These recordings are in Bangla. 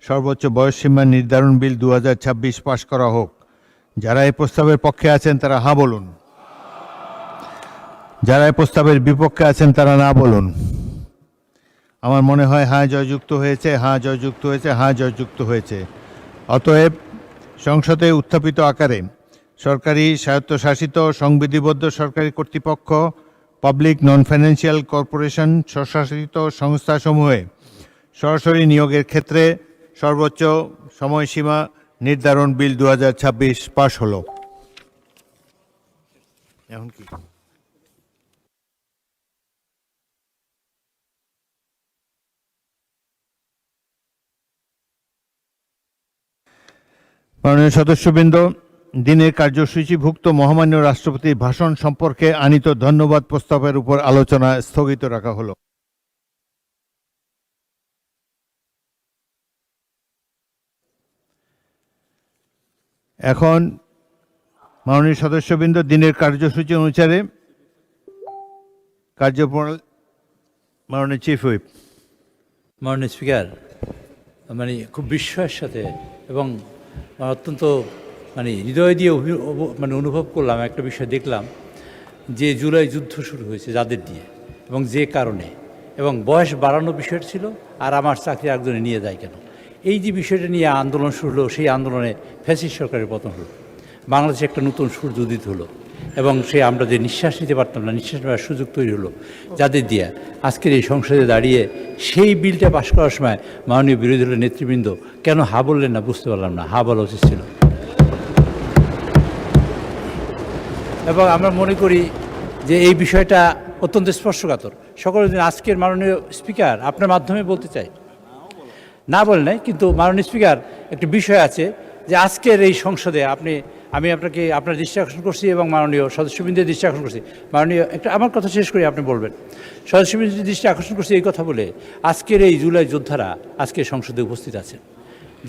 সর্বোচ্চ বয়সসীমা নির্ধারণ বিল 2026 পাশ করা হোক। যারা এই প্রস্তাবের পক্ষে আছেন তারা হ্যাঁ বলুন, যারা এই প্রস্তাবের বিপক্ষে আছেন তারা না বলুন। আমার মনে হয় হ্যাঁ জয়যুক্ত হয়েছে, হ্যাঁ জয়যুক্ত হয়েছে, হ্যাঁ জয়যুক্ত হয়েছে। অতএব সংসদে উত্থাপিত আকারে সরকারি স্বায়ত্তশাসিত সংবিধিবদ্ধ সরকারি কর্তৃপক্ষ, পাবলিক নন ফাইন্যান্সিয়াল কর্পোরেশন, স্বশাসিত সংস্থাসমূহে সরাসরি নিয়োগের ক্ষেত্রে সর্বোচ্চ সময়সীমা নির্ধারণ বিল 2026 পাশ হলো। এখন কি মাননীয় সদস্যবৃন্দ, দিনের কার্যসূচিভুক্ত মহামান্য রাষ্ট্রপতির ভাষণ সম্পর্কে আনীত ধন্যবাদ প্রস্তাবের উপর আলোচনা স্থগিত রাখা হলো। এখন মাননীয় সদস্যবৃন্দ, দিনের কার্যসূচি অনুসারে কার্যপ্রণালী। মাননীয় চিফ হুইপ। মাননীয় স্পিকার, খুব বিস্ময়ের সাথে এবং অত্যন্ত হৃদয় দিয়ে অনুভব করলাম, একটা বিষয় দেখলাম যে জুলাই যুদ্ধ শুরু হয়েছে যাদের দিয়ে এবং যে কারণে, এবং বয়স বাড়ানো বিষয়টা ছিল, আর আমার চাকরি একজনে নিয়ে যায় কেন, এই যে বিষয়টা নিয়ে আন্দোলন শুরু হলো, সেই আন্দোলনে ফ্যাসিস্ট সরকারের পতন হলো, বাংলাদেশে একটা নতুন সূর্য উদিত হলো এবং আমরা যে নিঃশ্বাস নিতে পারতাম না, নিঃশ্বাস নেওয়ার সুযোগ তৈরি হলো যাদের দিয়ে। আজকের এই সংসদে দাঁড়িয়ে সেই বিলটা পাশ করার সময় মাননীয় বিরোধী দলের নেতৃবৃন্দ কেন হা বললেন না বুঝতে পারলাম না। হা বলা উচিত ছিল। এবং আমরা মনে করি যে এই বিষয়টা অত্যন্ত স্পর্শকাতর। সকলের দিন আজকের মাননীয় স্পিকার, আপনার মাধ্যমে বলতে চাই, না বলে নাই কিন্তু মাননীয় স্পিকার, একটা বিষয় আছে যে আজকের এই সংসদে আমি আপনাকে আপনার দৃষ্টি আকর্ষণ করছি এবং মাননীয় সদস্যবৃন্দের দৃষ্টি আকর্ষণ করছি। মাননীয়, একটা আমার কথা শেষ করি, আপনি বলবেন। সদস্যবৃন্দের দৃষ্টি আকর্ষণ করছি এই কথা বলে, আজকের এই জুলাই যোদ্ধারা আজকে সংসদে উপস্থিত আছেন,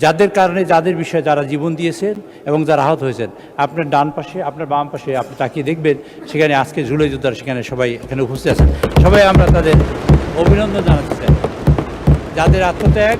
যাদের কারণে, যাদের বিষয়ে যারা জীবন দিয়েছেন এবং যারা আহত হয়েছেন। আপনার ডান পাশে, আপনার বাম পাশে আপনি তাকিয়ে দেখবেন, সেখানে আজকে জুলাই যোদ্ধারা সেখানে সবাই এখানে উপস্থিত আছেন। সবাই আমরা তাদের অভিনন্দন জানাতে চাই, যাদের আত্মত্যাগ